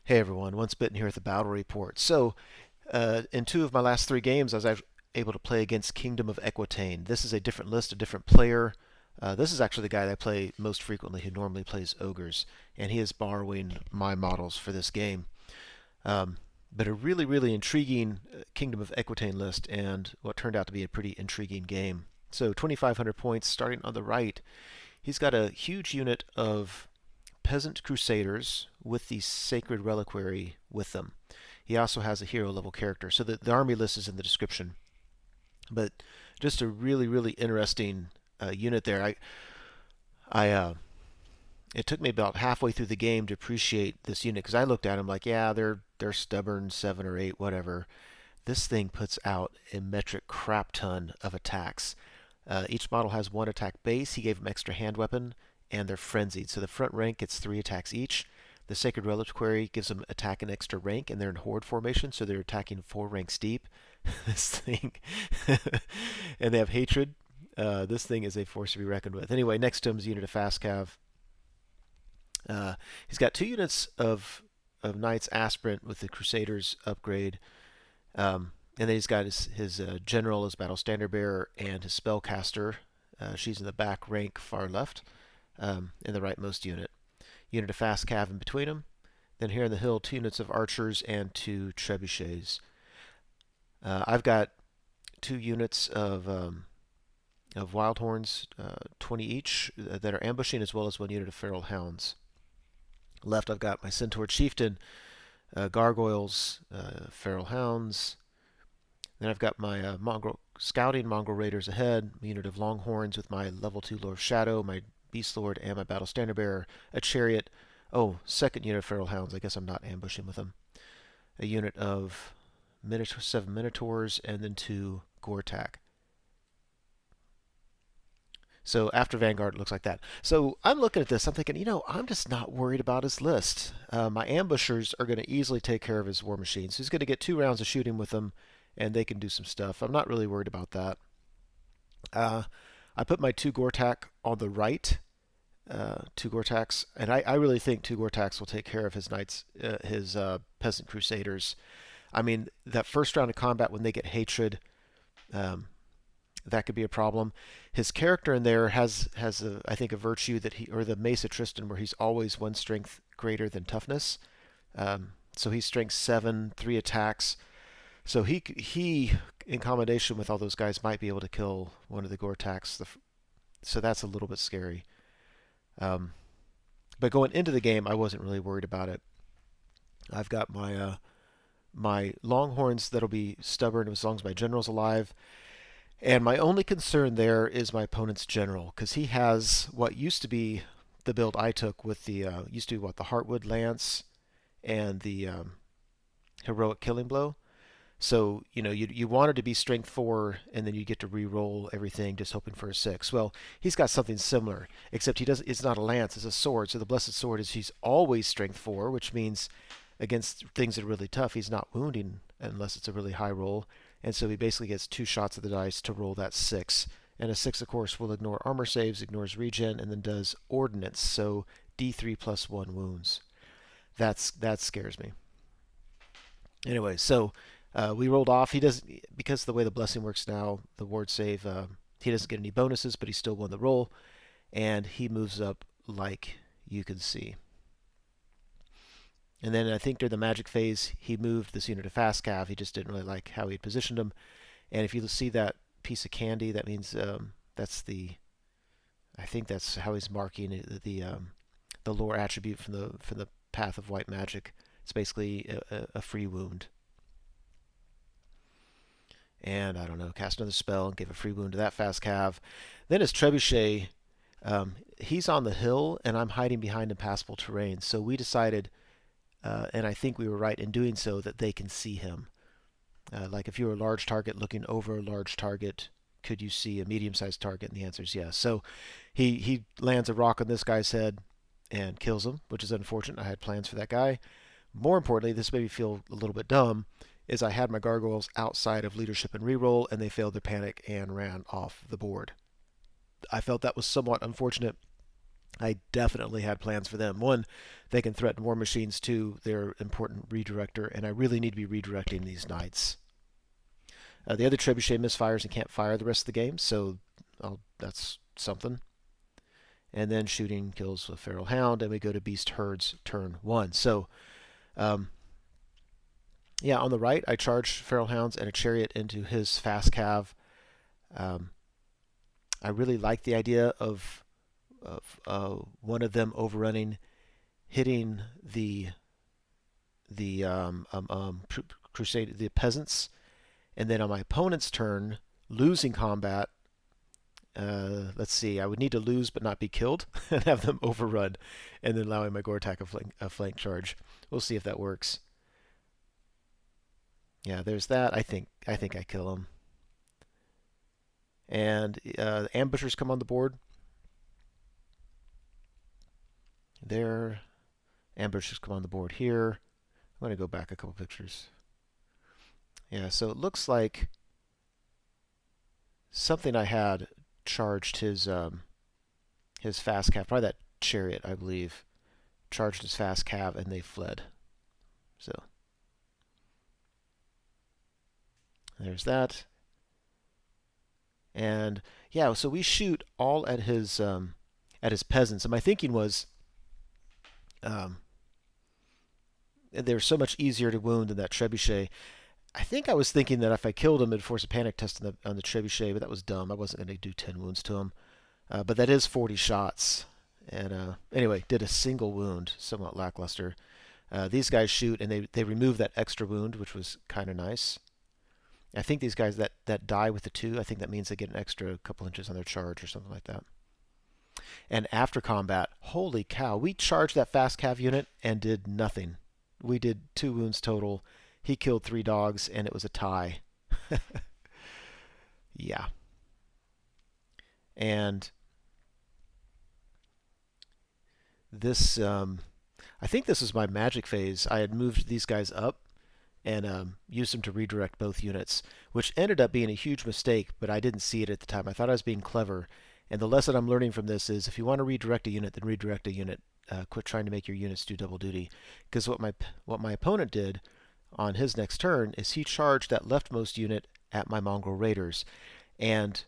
Hey everyone, Once Bitten here at the Battle Report. In two of my last three games, I was able to play against Kingdom of Equitaine. This is a different list, a different player. This is actually the guy that I play most frequently, who normally plays ogres, and he is borrowing my models for this game. Um, but a really, really intriguing Kingdom of Equitaine list, and what turned out to be a pretty intriguing game. So 2,500 points, starting on the right. He's got a huge unit of peasant crusaders with the sacred reliquary with them. He also has a hero level character, so the army list is in the description. But just a really, really interesting unit there. I It took me about halfway through the game to appreciate this unit because I looked at him like, yeah, they're stubborn, 7 or 8, whatever. This thing puts out a metric crap ton of attacks. Each model has one attack base. He gave them extra hand weapon, and they're frenzied. So the front rank gets 3 attacks each. The Sacred Reliquary gives them attack an extra rank, and they're in horde formation, so they're attacking 4 ranks deep. This thing, and they have hatred. This thing is a force to be reckoned with. Anyway, next to him is a unit of fast cav. He's got 2 units of Knights Aspirant with the Crusaders upgrade. And then he's got his general as battle standard bearer and his spellcaster. She's in the back rank far left, in the rightmost unit. Unit of fast cav in between them. Then here in the hill, 2 units of archers and 2 trebuchets. I've got 2 units of Wildhorns, 20 each, that are ambushing, as well as 1 unit of feral hounds. Left, I've got my Centaur Chieftain, Gargoyles, feral hounds. Then I've got my scouting Mongrel Raiders ahead, a unit of Longhorns with my level 2 Lord of Shadow, my Beastlord, and my Battle Standard Bearer, a Chariot. Oh, second unit of Feral Hounds. I guess I'm not ambushing with them. A unit of 7 Minotaurs, and then 2 Gortach. So after Vanguard, it looks like that. So I'm looking at this. I'm thinking, I'm just not worried about his list. My ambushers are going to easily take care of his war machines. He's going to get 2 rounds of shooting with them, and they can do some stuff. I'm not really worried about that. I put my 2 Gortach on the right. 2 Gortachs, and I really think 2 Gortachs will take care of his knights, his peasant crusaders. I mean, that first round of combat when they get hatred, um, that could be a problem. His character in there has I think a virtue that or the Mace of Tristan, where he's always 1 strength greater than toughness. So he's strength 7, 3 attacks. So he in combination with all those guys might be able to kill one of the Gortachs. So that's a little bit scary. Um, but going into the game, I wasn't really worried about it. I've got my Longhorns that'll be stubborn as long as my general's alive. And my only concern there is my opponent's general, because he has what used to be the build I took with the used to be the Heartwood Lance and the heroic killing blow. So you wanted to be strength 4, and then you get to re-roll everything, just hoping for a 6. Well, he's got something similar, except he does. It's not a lance; it's a sword. So the blessed sword is he's always strength 4, which means against things that are really tough, he's not wounding unless it's a really high roll. And so he basically gets 2 shots of the dice to roll that 6. And a 6, of course, will ignore armor saves, ignores regen, and then does ordnance. So D3 plus 1 wounds. That scares me. Anyway, so we rolled off. He doesn't, because of the way the blessing works now, the ward save. He doesn't get any bonuses, but he still won the roll, and he moves up like you can see. And then I think during the magic phase, he moved this unit to fast cav. He just didn't really like how he had positioned him. And if you see that piece of candy, that means that's the. I think that's how he's marking the lore attribute from the path of white magic. It's basically a free wound. And I don't know, cast another spell and give a free wound to that fast cav. Then his trebuchet, he's on the hill, and I'm hiding behind impassable terrain. So we decided, and I think we were right in doing so, that they can see him. Like if you were a large target looking over a large target, could you see a medium-sized target? And the answer is yes. So he lands a rock on this guy's head and kills him, which is unfortunate. I had plans for that guy. More importantly, this made me feel a little bit dumb, is I had my gargoyles outside of leadership and reroll, and they failed their panic and ran off the board. I felt that was somewhat unfortunate. I definitely had plans for them. One, they can threaten war machines. Two, they're important redirector, and I really need to be redirecting these knights. The other trebuchet misfires and can't fire the rest of the game, so that's something. And then shooting kills a feral hound, and we go to beast herds turn 1. So, yeah, on the right, I charge feral hounds and a chariot into his fast cav. I really like the idea of one of them overrunning, hitting the Crusader, the peasants, and then on my opponent's turn, losing combat. Let's see, I would need to lose but not be killed and have them overrun, and then allowing my Gortach a flank charge. We'll see if that works. Yeah, there's that. I think I kill him. And ambushers come on the board. There. Ambushers come on the board here. I'm going to go back a couple pictures. Yeah, so it looks like something I had charged his fast cav, probably that chariot, I believe, charged his fast cav, and they fled. So there's that. And yeah, so we shoot all at his peasants, and my thinking was, they're so much easier to wound than that trebuchet. I think I was thinking that if I killed him, it'd force a panic test on the trebuchet, but that was dumb. I wasn't going to do 10 wounds to him. But that is 40 shots. And anyway, did a single wound, somewhat lackluster. These guys shoot, and they remove that extra wound, which was kind of nice. I think these guys that die with the 2, I think that means they get an extra couple inches on their charge or something like that. And after combat, holy cow, we charged that fast cav unit and did nothing. We did 2 wounds total. He killed 3 dogs, and it was a tie. Yeah. And this, I think this was my magic phase. I had moved these guys up and used them to redirect both units, which ended up being a huge mistake, but I didn't see it at the time. I thought I was being clever. And the lesson I'm learning from this is if you want to redirect a unit, then redirect a unit. Quit trying to make your units do double duty. Because what my opponent did on his next turn is he charged that leftmost unit at my Mongrel Raiders. And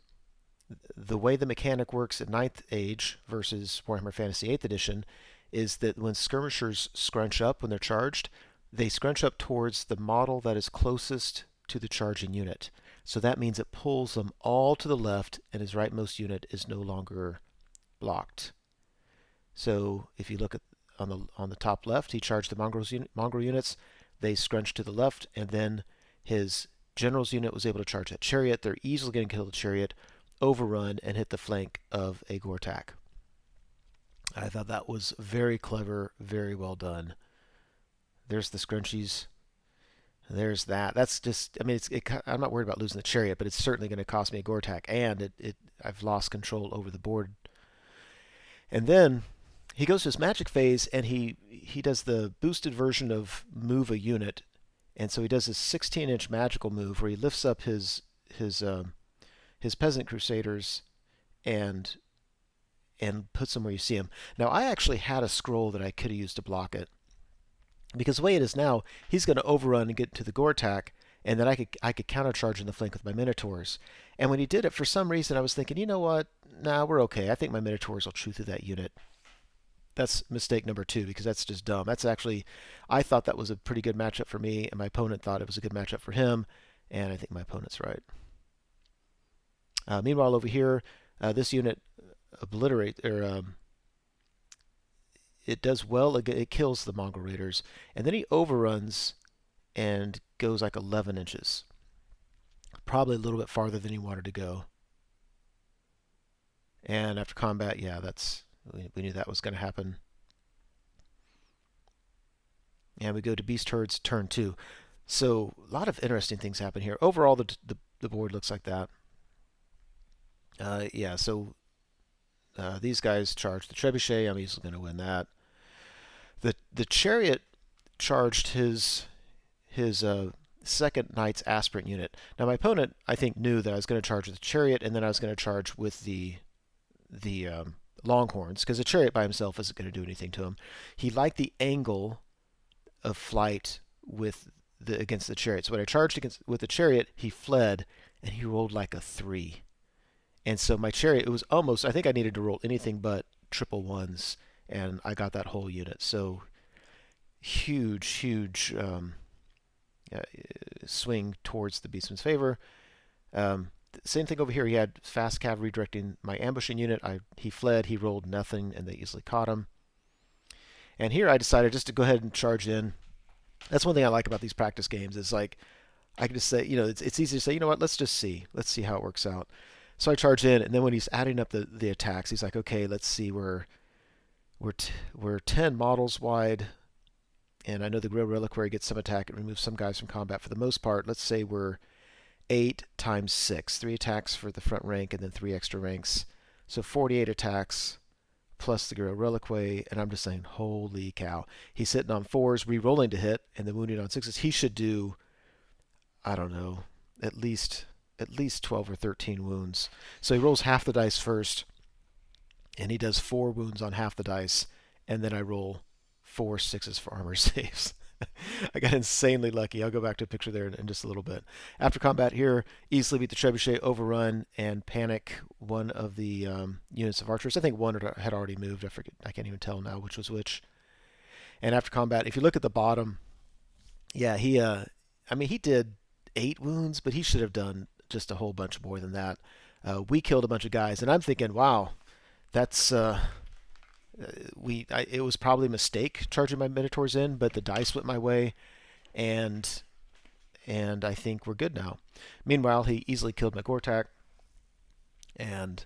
the way the mechanic works at 9th Age versus Warhammer Fantasy 8th Edition is that when skirmishers scrunch up when they're charged, they scrunch up towards the model that is closest to the charging unit. So that means it pulls them all to the left, and his rightmost unit is no longer blocked. So if you look at on the top left, he charged the mongrel units. They scrunched to the left, and then his general's unit was able to charge that chariot. They're easily going to kill the chariot, overrun, and hit the flank of a Gortach. I thought that was very clever, very well done. There's the scrunchies. There's that. That's just, I mean, I'm not worried about losing the chariot, but it's certainly going to cost me a Gortach, and I've lost control over the board. And then he goes to his magic phase, and he does the boosted version of move a unit, and so he does this 16-inch magical move where he lifts up his peasant crusaders and puts them where you see them. Now, I actually had a scroll that I could have used to block it, because the way it is now, he's going to overrun and get to the Gortach, and then I could countercharge in the flank with my Minotaurs. And when he did it, for some reason, I was thinking, you know what? Nah, we're okay. I think my Minotaurs will chew through that unit. That's mistake number 2, because that's just dumb. That's actually, I thought that was a pretty good matchup for me, and my opponent thought it was a good matchup for him, and I think my opponent's right. Meanwhile, over here, this unit it does well. It kills the Mongrel Raiders, and then he overruns and goes like 11 inches. Probably a little bit farther than he wanted to go. And after combat, yeah, we knew that was going to happen. And we go to Beast Herds turn 2. So a lot of interesting things happen here. Overall, the board looks like that. Yeah, so these guys charge the trebuchet. I'm easily going to win that. The chariot charged his second knight's aspirant unit. Now my opponent, I think, knew that I was going to charge with the chariot, and then I was going to charge with the Longhorns, because a Chariot by himself isn't going to do anything to him. He liked the angle of flight with against the Chariot. So when I charged against with the Chariot, he fled, and he rolled like a 3. And so my Chariot, it was almost, I think I needed to roll anything but triple ones, and I got that whole unit. So huge swing towards the Beastman's favor. Same thing over here. He had fast cavalry directing my ambushing unit. He fled. He rolled nothing, and they easily caught him. And here I decided just to go ahead and charge in. That's one thing I like about these practice games is like I can just say, it's easy to say, you know what, let's just see. Let's see how it works out. So I charge in, and then when he's adding up the attacks, he's like, okay, let's see, we're 10 models wide, and I know the Grail Reliquary gets some attack and removes some guys from combat for the most part. Let's say we're 8 times 6, 3 attacks for the front rank and then 3 extra ranks. So 48 attacks plus the Grail Reliquary, and I'm just saying, holy cow. He's sitting on 4s, re-rolling to hit, and then wounding on 6s. He should do, I don't know, at least 12 or 13 wounds. So he rolls half the dice first, and he does 4 wounds on half the dice, and then I roll 4 6s for armor saves. I got insanely lucky. I'll go back to a picture there in just a little bit. After combat here, easily beat the Trebuchet, overrun, and panic one of the units of archers. I think one had already moved. I forget. I can't even tell now which was which. And after combat, if you look at the bottom, yeah, he did 8 wounds, but he should have done just a whole bunch more than that. We killed a bunch of guys, and I'm thinking, wow, that's it was probably a mistake charging my Minotaurs in, but the dice went my way, and I think we're good now. Meanwhile, he easily killed my Gortach and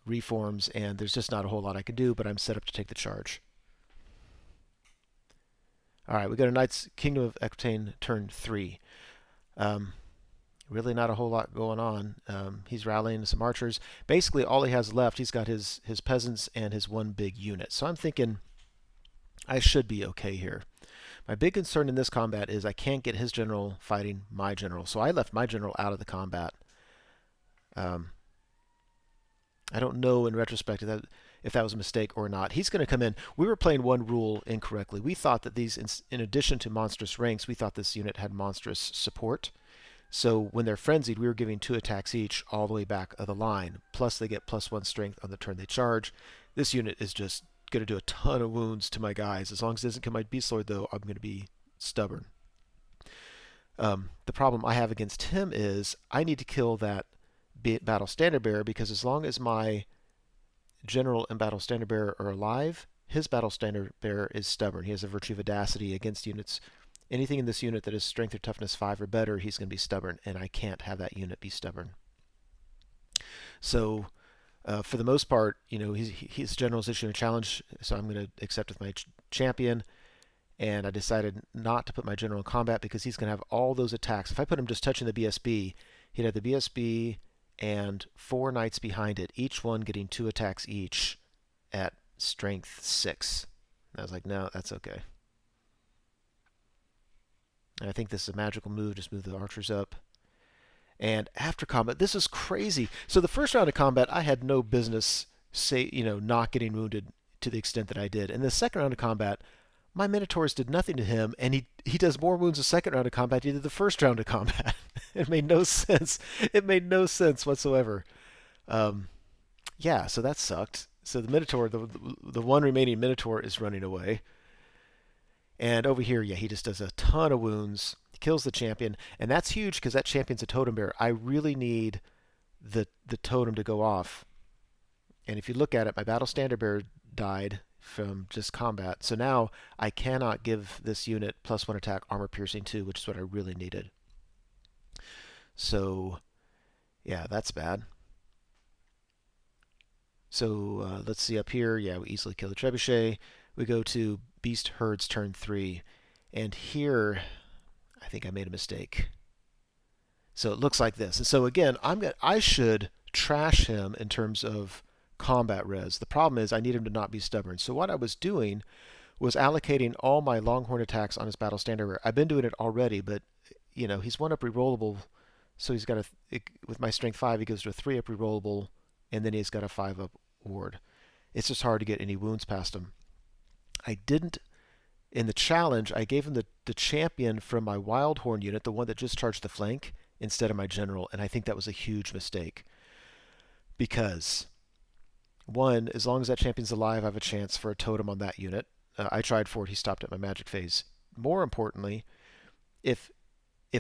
reforms, and there's just not a whole lot I can do, but I'm set up to take the charge. All right, we got a Knight's Kingdom of Equitaine turn 3. Really not a whole lot going on. He's rallying some archers. Basically, all he has left, he's got his peasants and his one big unit. So I'm thinking I should be okay here. My big concern in this combat is I can't get his general fighting my general. So I left my general out of the combat. I don't know in retrospect if that was a mistake or not. He's going to come in. We were playing one rule incorrectly. We thought that these, in addition to monstrous ranks, we thought this unit had monstrous support. So when they're frenzied, we were giving 2 attacks each all the way back of the line. Plus they get +1 strength on the turn they charge. This unit is just going to do a ton of wounds to my guys. As long as it doesn't kill my Beastlord, though, I'm going to be stubborn. The problem I have against him is I need to kill that Battle Standard Bearer, because as long as my General and Battle Standard Bearer are alive, his Battle Standard Bearer is stubborn. He has a virtue of Audacity against units. Anything in this unit that is strength or toughness 5 or better, he's going to be stubborn, and I can't have that unit be stubborn. So, for the most part, his general's issuing a challenge, so I'm going to accept with my champion, and I decided not to put my general in combat because he's going to have all those attacks. If I put him just touching the BSB, he'd have the BSB and 4 knights behind it, each one getting 2 attacks each at strength 6. And I was like, no, that's okay. And I think this is a magical move. Just move the archers up. And after combat, this is crazy. So the first round of combat, I had no business not getting wounded to the extent that I did. In the second round of combat, my Minotaurs did nothing to him, and he does more wounds the second round of combat than he did the first round of combat. It made no sense. It made no sense whatsoever. Yeah, so that sucked. So the Minotaur, the one remaining Minotaur, is running away. And over here, yeah, he just does a ton of wounds. He kills the champion. And that's huge because that champion's a totem bearer. I really need the totem to go off. And if you look at it, my Battle Standard Bearer died from just combat. So now I cannot give this unit +1 attack, armor piercing 2, which is what I really needed. So, yeah, that's bad. So let's see up here. Yeah, we easily kill the Trebuchet. We go to Beast Herds turn 3. And here, I think I made a mistake. So it looks like this. And so again, I should trash him in terms of combat res. The problem is I need him to not be stubborn. So what I was doing was allocating all my Longhorn attacks on his Battle Standard Bearer. I've been doing it already, but he's 1 up rerollable. So he's got with my strength 5, he goes to a 3 up rerollable, and then he's got a 5 up ward. It's just hard to get any wounds past him. I didn't in the challenge. I gave him the champion from my Wildhorn unit, the one that just charged the flank, instead of my general, and I think that was a huge mistake because one, as long as that champion's alive, I have a chance for a totem on that unit. I tried for it. He stopped at my magic phase. More importantly, if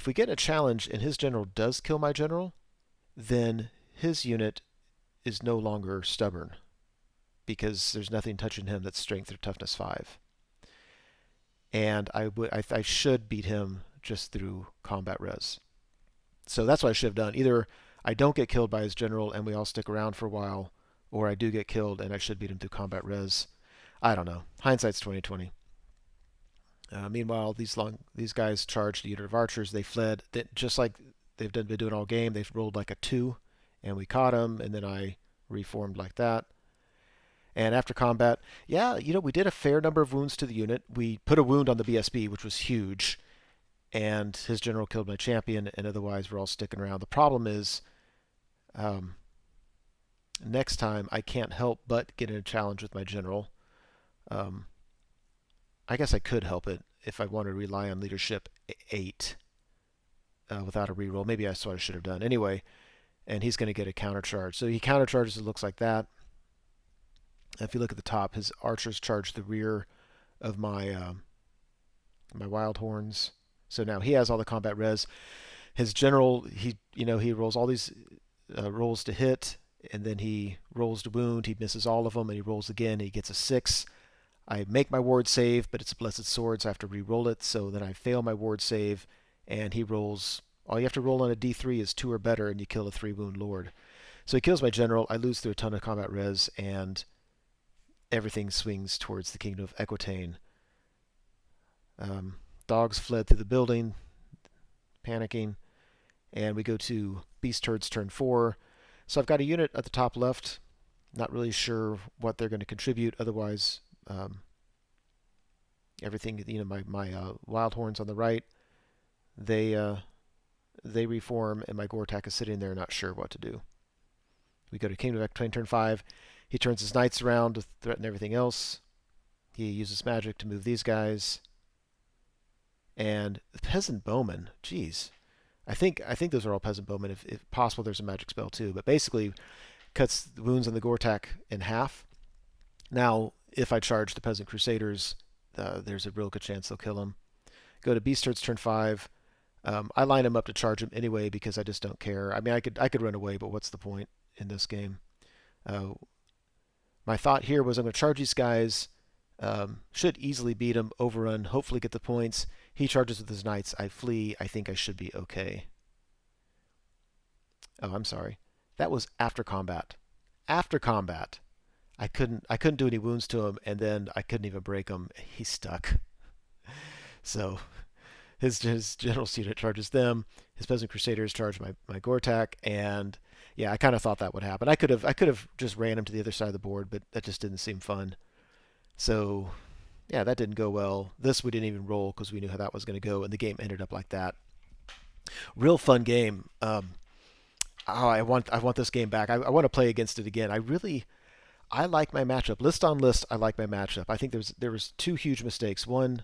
we get a challenge and his general does kill my general, then his unit is no longer stubborn because there's nothing touching him that's strength or toughness 5. And I should beat him just through combat res. So that's what I should have done. Either I don't get killed by his general and we all stick around for a while, or I do get killed and I should beat him through combat res. I don't know. Hindsight's 20/20. Meanwhile, these guys charged a unit of archers. They fled, just like they've been doing all game. They've rolled like a 2, and we caught them, and then I reformed like that. And after combat, yeah, we did a fair number of wounds to the unit. We put a wound on the BSB, which was huge, and his general killed my champion, and otherwise we're all sticking around. The problem is, next time I can't help but get in a challenge with my general. I guess I could help it if I wanted to rely on leadership 8 without a reroll. Maybe that's what I should have done. Anyway, and he's going to get a countercharge. So he countercharges, it looks like that. If you look at the top, his archers charge the rear of my my Wildhorns. So now he has all the combat res. His general, he rolls all these rolls to hit, and then he rolls to wound. He misses all of them, and he rolls again. And he gets a 6. I make my ward save, but it's a blessed sword, so I have to re-roll it. So then I fail my ward save, and he rolls. All you have to roll on a D3 is 2 or better, and you kill a 3-wound lord. So he kills my general. I lose through a ton of combat res, and everything swings towards the Kingdom of Equitaine. Dogs fled through the building, panicking, and we go to Beast Herd's turn 4. So I've got a unit at the top left. Not really sure what they're going to contribute. Otherwise, everything, my Wildhorns on the right, they reform, and my Gortach is sitting there not sure what to do. We go to Kingdom of Equitaine turn 5. He turns his knights around to threaten everything else. He uses magic to move these guys. And the peasant bowmen, geez. I think those are all peasant bowmen. If possible, there's a magic spell too. But basically, cuts the wounds on the Gortach in half. Now, if I charge the peasant crusaders, there's a real good chance they'll kill him. Go to Beastlord's turn 5. I line him up to charge him anyway because I just don't care. I mean, I could run away, but what's the point in this game? My thought here was I'm going to charge these guys. Should easily beat him, overrun, hopefully get the points. He charges with his knights. I flee. I think I should be okay. Oh, I'm sorry. That was after combat. After combat. I couldn't do any wounds to him, and then I couldn't even break him. He's stuck. So his general unit charges them. His peasant crusaders charge my Gortach, and yeah, I kind of thought that would happen. I could have just ran him to the other side of the board, but that just didn't seem fun. So yeah, that didn't go well. This we didn't even roll because we knew how that was going to go, and the game ended up like that. Real fun game. I want this game back. I want to play against it again. I like my matchup. List on list, I like my matchup. I think there was 2 huge mistakes. One,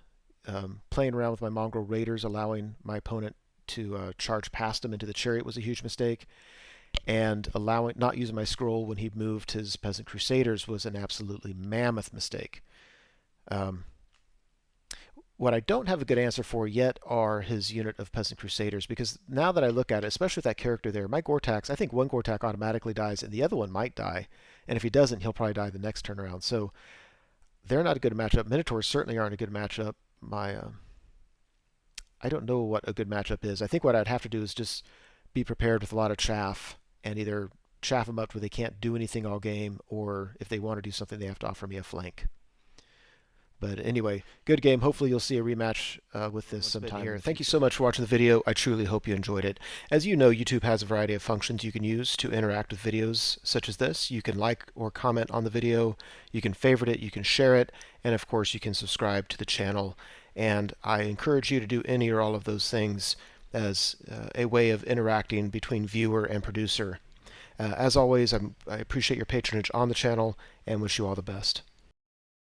playing around with my Mongrel Raiders, allowing my opponent to charge past him into the Chariot was a huge mistake. And not using my scroll when he moved his Peasant Crusaders was an absolutely mammoth mistake. What I don't have a good answer for yet are his unit of Peasant Crusaders, because now that I look at it, especially with that character there, my Gortachs, I think one Gortach automatically dies and the other one might die. And if he doesn't, he'll probably die the next turn around. So they're not a good matchup. Minotaurs certainly aren't a good matchup. I don't know what a good matchup is. I think what I'd have to do is just be prepared with a lot of chaff and either chaff them up where they can't do anything all game, or if they want to do something, they have to offer me a flank. But anyway, good game. Hopefully you'll see a rematch with this sometime here. Thank you so much for watching the video. I truly hope you enjoyed it. As you know, YouTube has a variety of functions you can use to interact with videos such as this. You can like or comment on the video, you can favorite it, you can share it, and of course you can subscribe to the channel. And I encourage you to do any or all of those things as a way of interacting between viewer and producer. As always, I appreciate your patronage on the channel and wish you all the best.